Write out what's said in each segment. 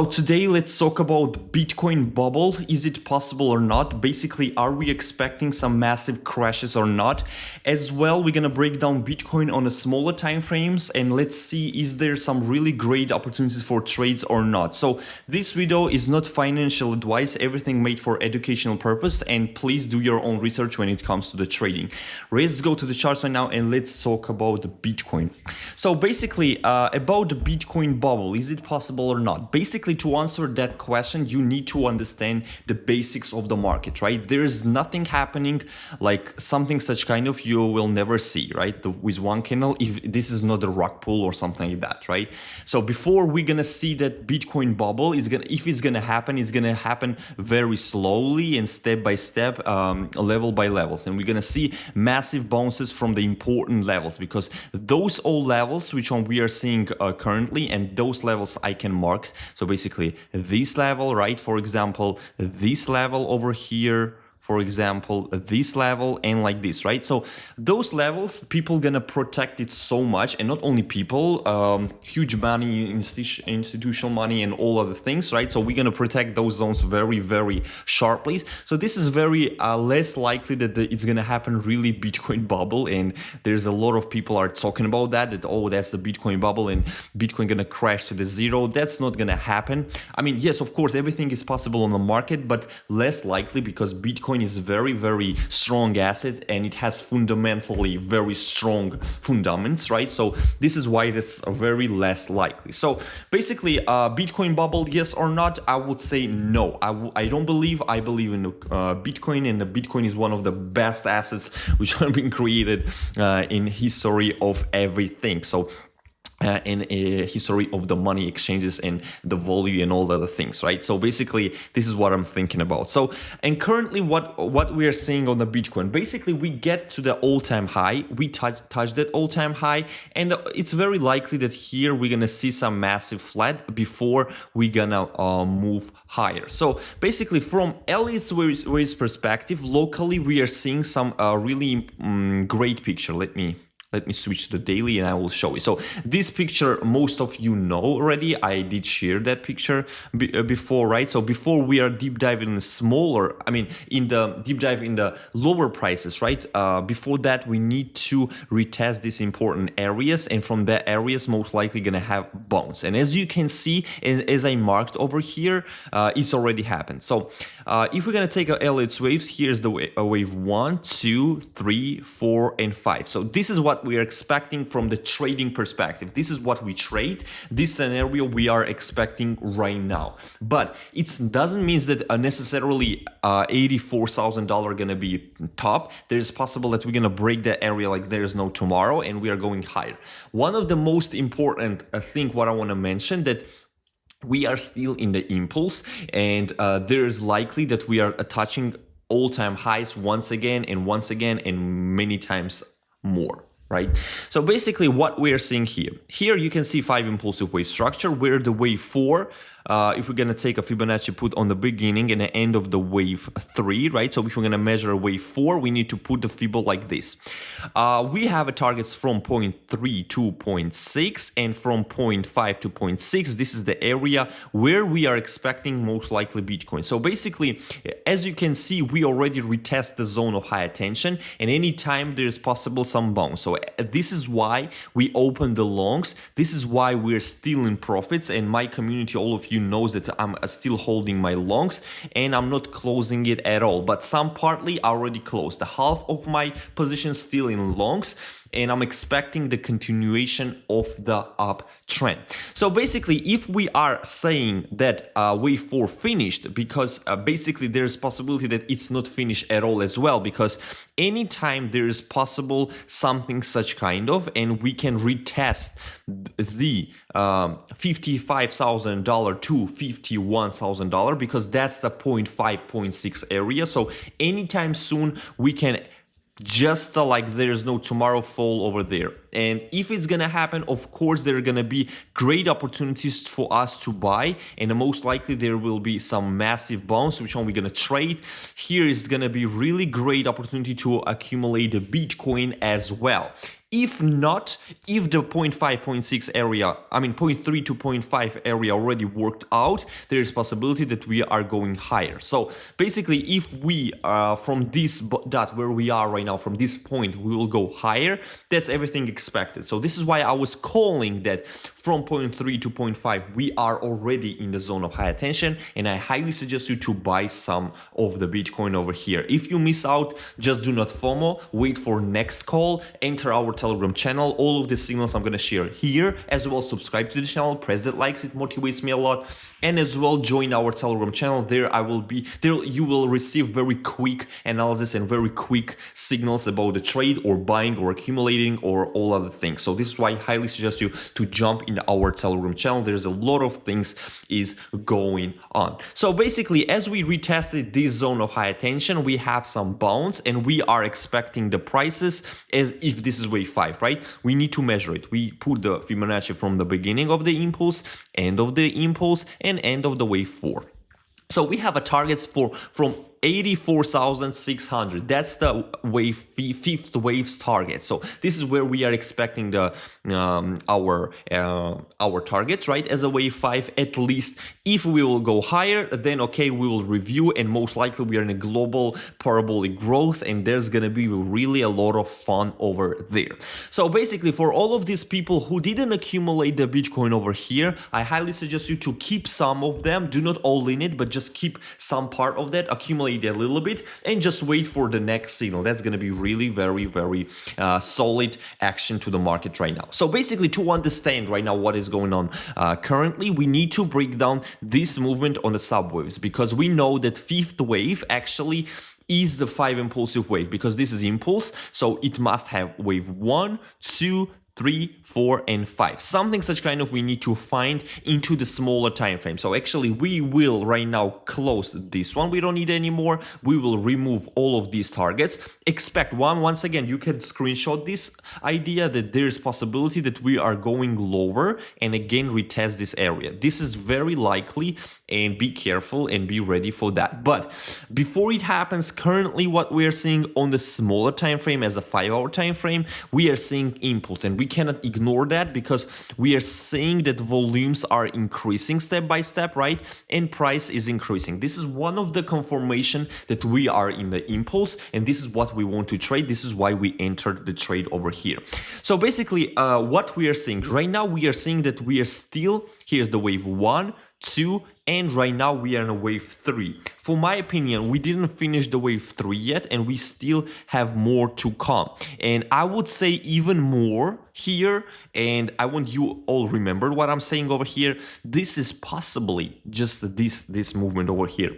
So today, let's talk about Bitcoin bubble. Is it possible or not? Basically, are we expecting some massive crashes or not? As well, we're gonna break down Bitcoin on a smaller time frames and let's see is there some really great opportunities for trades or not. So this video is not financial advice, everything made for educational purpose, and please do your own research when it comes to the trading. Let's go to the charts right now and let's talk about the Bitcoin. So basically, about the Bitcoin bubble, is it possible or not? Basically, to answer that question, you need to understand the basics of the market, right? There is nothing happening like something such kind of you will never see, right? With one candle, if this is not a rug pull or something like that, right? So before we're gonna see that Bitcoin bubble is gonna, if it's gonna happen, it's gonna happen very slowly and step by step, level by levels, and we're gonna see massive bounces from the important levels because those all levels which one we are seeing currently, and those levels I can mark. So basically this level, right? For example, this level over here, for example, this level, and like this, right? So those levels, people gonna protect it so much, and not only people, huge money, institutional money, and all other things, right? So we're gonna protect those zones very, very sharply. So this is very less likely that it's gonna happen really Bitcoin bubble, and there's a lot of people are talking about that oh, that's the Bitcoin bubble and Bitcoin gonna crash to the zero. That's not gonna happen. I mean, yes, of course, everything is possible on the market, but less likely because Bitcoin is very, very strong asset and it has fundamentally very strong fundamentals, right? So this is why it's very less likely. So basically, Bitcoin bubble, yes or not? I would say no. I don't believe. I believe in Bitcoin, and the Bitcoin is one of the best assets which have been created in history of everything. So in a history of the money exchanges and the value and all the other things, right? So basically, this is what I'm thinking about. So, and currently what we are seeing on the Bitcoin, basically we get to the all-time high, we touch that all-time high, and it's very likely that here we're gonna see some massive flat before we're gonna move higher. So basically, from Elliot's Wave's perspective, locally we are seeing some really great picture. Let me switch to the daily and I will show you. So this picture, most of you know already. I did share that picture before, right? So before we are deep diving in the smaller, I mean, in the deep dive in the lower prices, right? Before that, we need to retest these important areas. And from that areas, most likely gonna have bounce. And as you can see, as I marked over here, it's already happened. So if we're gonna take Elliot's waves, here's the wave 1, 2, 3, 4, and 5. So this is what we are expecting from the trading perspective. This is what we trade. This scenario we are expecting right now. But it doesn't mean that necessarily $84,000 gonna be top. There's possible that we're gonna break that area like there's no tomorrow, and we are going higher. One of the most important thing what I want to mention that we are still in the impulse, and there is likely that we are touching all-time highs once again and many times more. Right? So basically what we're seeing here you can see 5 impulsive wave structure where the wave 4, if we're gonna take a Fibonacci put on the beginning and the end of the wave 3, right? So if we're gonna measure wave 4, we need to put the Fibonacci like this. We have a targets from 0.3 to 0.6 and from 0.5 to 0.6. This is the area where we are expecting most likely Bitcoin. So basically, as you can see, we already retest the zone of high attention, and anytime there is possible some bounce. So this is why we open the longs. This is why we're still in profits, and my community, all of you knows that I'm still holding my longs and I'm not closing it at all, but some partly already closed. The half of my position still in longs, and I'm expecting the continuation of the uptrend. So basically, if we are saying that wave 4 finished, because basically there's possibility that it's not finished at all as well, because anytime there is possible something such kind of, and we can retest the $55,000 to $51,000, because that's the 0.5, 0.6 area. So anytime soon we can just like there's no tomorrow fall over there. And if it's gonna happen, of course there are gonna be great opportunities for us to buy, and most likely there will be some massive bounce which one we're gonna trade. Here is gonna be really great opportunity to accumulate the Bitcoin as well. If not, if the 0.5, 0.6 area, I mean 0.3 to 0.5 area already worked out, there is possibility that we are going higher. So basically, if we from this dot where we are right now, from this point, we will go higher, that's everything expected. So this is why I was calling that from 0.3 to 0.5, we are already in the zone of high attention, and I highly suggest you to buy some of the Bitcoin over here. If you miss out, just do not FOMO, wait for next call, enter our Telegram channel. All of the signals I'm going to share here, as well subscribe to the channel, press that likes, it motivates me a lot, and as well join our Telegram channel. There you will receive very quick analysis and very quick signals about the trade or buying or accumulating or all other things. So this is why I highly suggest you to jump in our Telegram channel. There's a lot of things is going on. So basically, as we retested this zone of high attention, we have some bounce and we are expecting the prices as if this is wave 5, right? We need to measure it. We put the Fibonacci from the beginning of the impulse, end of the impulse, and end of the wave 4. So we have a targets from 84,600. That's the fifth wave's target. So this is where we are expecting the our targets, right? As a wave 5, at least. If we will go higher, then okay, we will review, and most likely we are in a global parabolic growth, and there's gonna be really a lot of fun over there. So basically, for all of these people who didn't accumulate the Bitcoin over here, I highly suggest you to keep some of them. Do not all in it, but just keep some part of that, accumulate a little bit, and just wait for the next signal. That's going to be really very solid action to the market right now. So basically, to understand right now what is going on currently, we need to break down this movement on the subwaves, because we know that fifth wave actually is the 5 impulsive wave, because this is impulse, so it must have wave 1, 2, 3, 4, and 5. Something such kind of we need to find into the smaller time frame. So actually we will right now close this one. We don't need anymore. We will remove all of these targets. Expect once again, you can screenshot this idea that there is possibility that we are going lower and again retest this area. This is very likely, and be careful and be ready for that. But before it happens, currently what we are seeing on the smaller time frame, as a 5-hour time frame, we are seeing impulse, and we cannot ignore that because we are seeing that volumes are increasing step by step, right? And price is increasing. This is one of the confirmation that we are in the impulse, and this is what we want to trade. This is why we entered the trade over here. So basically, what we are seeing right now, we are seeing that we are still, here's the wave 1, 2, and right now we are in a wave 3. For my opinion, we didn't finish the wave 3 yet, and we still have more to come. And I would say even more here, and I want you all remember what I'm saying over here. This is possibly just this movement over here.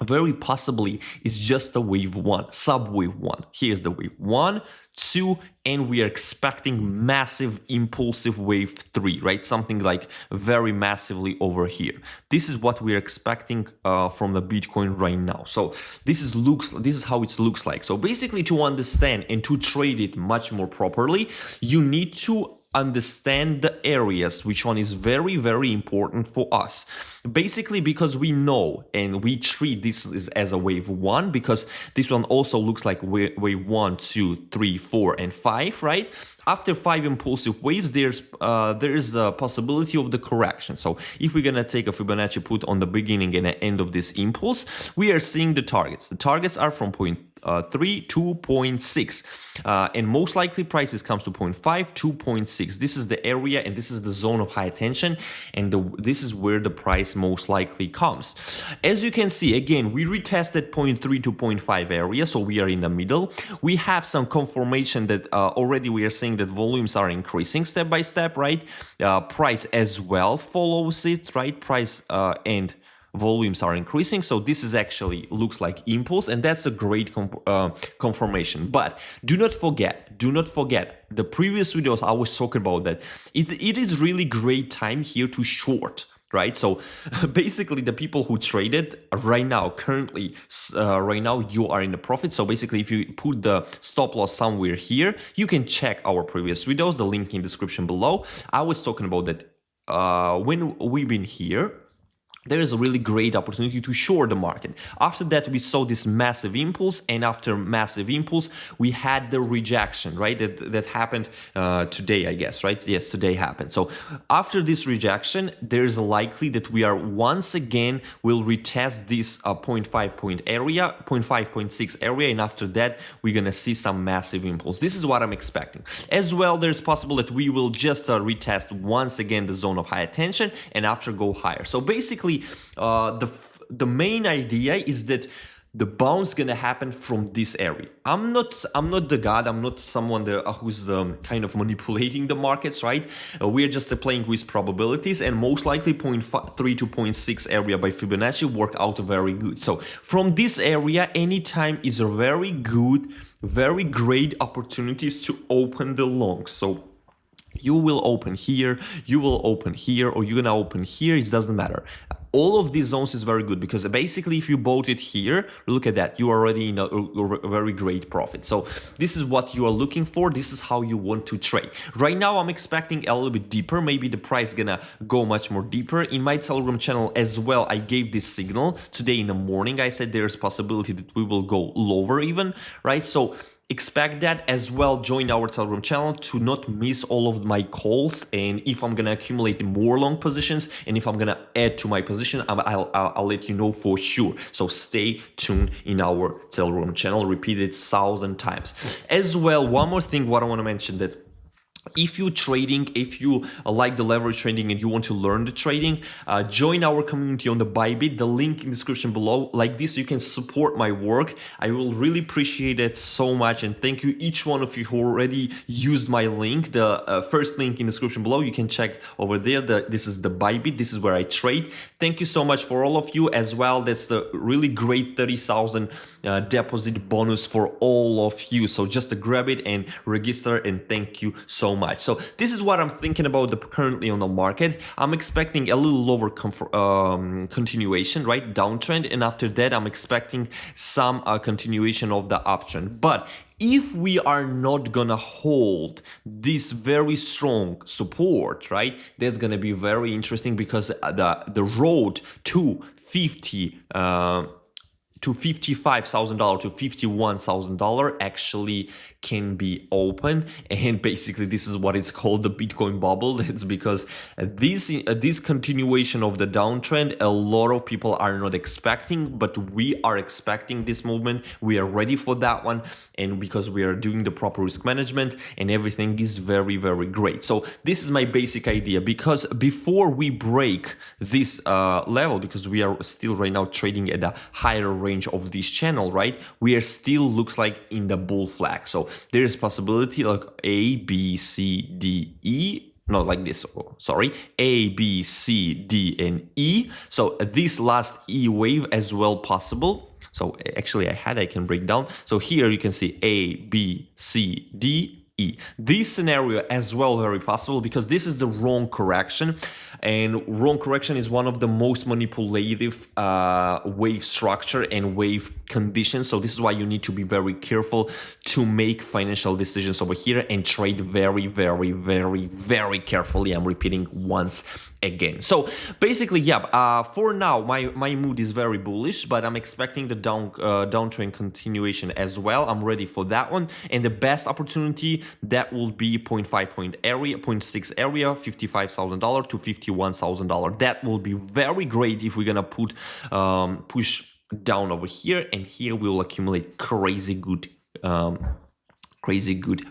Very possibly is just a wave 1, sub wave 1. Here's the wave 1, 2, and we are expecting massive impulsive wave 3, right? Something like very massively over here. This is what we're expecting from the Bitcoin right now. So this is how it looks like. So basically, to understand and to trade it much more properly, you need to understand the areas, which one is very important for us. Basically, because we know and we treat this as a wave 1, because this one also looks like wave 1, 2, 3, 4, and 5, right? After 5 impulsive waves, there is the possibility of the correction. So if we're gonna take a Fibonacci put on the beginning and the end of this impulse, we are seeing the targets. The targets are from 0.3 to 0.6, and most likely prices comes to 0.5 to 0.6. This is the area, and this is the zone of high attention, and this is where the price most likely comes. As you can see, again, we retested 0.3 to 0.5 area, so we are in the middle. We have some confirmation that already we are seeing that volumes are increasing step by step, right? Price as well follows it, right? Price and volumes are increasing, so this is actually looks like impulse, and that's a great confirmation. But do not forget the previous videos I was talking about that it is really great time here to short, right? So basically, the people who traded right now, currently, right now you are in the profit. So basically, if you put the stop loss somewhere here, you can check our previous videos, the link in the description below. I was talking about that when we've been here. there is a really great opportunity to short the market. After that, we saw this massive impulse, and after massive impulse, we had the rejection, right? That happened today, I guess, right? Yes, today happened. So after this rejection, there's likely that we are once again will retest this 0.5 point area, 0.6 area, and after that, we're gonna see some massive impulse. This is what I'm expecting. As well, there's possible that we will just retest once again the zone of high attention, and after go higher. So basically, the main idea is that the bounce gonna happen from this area. I'm not the god. I'm not someone who's kind of manipulating the markets, right? We are just playing with probabilities, and most likely 0.3 to 0.6 area by Fibonacci work out very good. So from this area, anytime is a very good, very great opportunities to open the long. So you will open here, you will open here, or you're gonna open here, it doesn't matter. All of these zones is very good because basically if you bought it here, look at that, you are already in a very great profit. So this is what you are looking for. This is how you want to trade. Right now, I'm expecting a little bit deeper. Maybe the price gonna go much more deeper. In my Telegram channel as well, I gave this signal today in the morning. I said there's possibility that we will go lower even, right? So expect that as well. Join our Telegram channel to not miss all of my calls, and if I'm gonna accumulate more long positions and if I'm gonna add to my position, I'll let you know for sure. So stay tuned in our Telegram channel. Repeat it 1,000 times. As well, one more thing what I want to mention, that if you're trading, if you like the leverage trading and you want to learn the trading, join our community on the Bybit. The link in the description below. Like this, you can support my work. I will really appreciate it so much, and thank you each one of you who already used my link. The first link in the description below, you can check over there. This is the Bybit. This is where I trade. Thank you so much for all of you as well. That's the really great 30,000 deposit bonus for all of you. So just grab it and register, and thank you so much. So this is what I'm thinking about currently on the market. I'm expecting a little lower continuation, right? Downtrend, and after that, I'm expecting some continuation of the uptrend. But if we are not gonna hold this very strong support, right, that's gonna be very interesting, because the road to $55,000 to $51,000 actually can be open, and basically this is what is called the Bitcoin bubble. That's because this continuation of the downtrend, a lot of people are not expecting, but we are expecting this movement. We are ready for that one, and because we are doing the proper risk management and everything is very, very great. So this is my basic idea, because before we break this level, because we are still right now trading at a higher range of this channel, right, we are still looks like in the bull flag. So there is possibility like A, B, C, D, E, not like this, sorry, A, B, C, D, and E. So this last E wave as well possible. So actually I can break down. So here you can see A, B, C, D, E. This scenario as well very possible, because this is the wrong correction, and wrong correction is one of the most manipulative wave structure and wave conditions. So this is why you need to be very careful to make financial decisions over here and trade very, very, very, very carefully. I'm repeating once again. So basically, yeah, for now my mood is very bullish, but I'm expecting the downtrend continuation as well. I'm ready for that one, and the best opportunity that will be 0.5 point area, 0.6 area, $55,000 to $51,000. That will be very great if we're gonna put push down over here, and here we will accumulate crazy good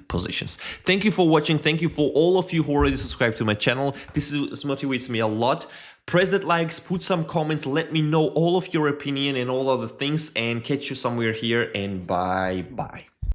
positions. Thank you for watching. Thank you for all of you who already subscribed to my channel. This motivates me a lot. Press that likes, put some comments, let me know all of your opinion and all other things, and catch you somewhere here, and bye bye.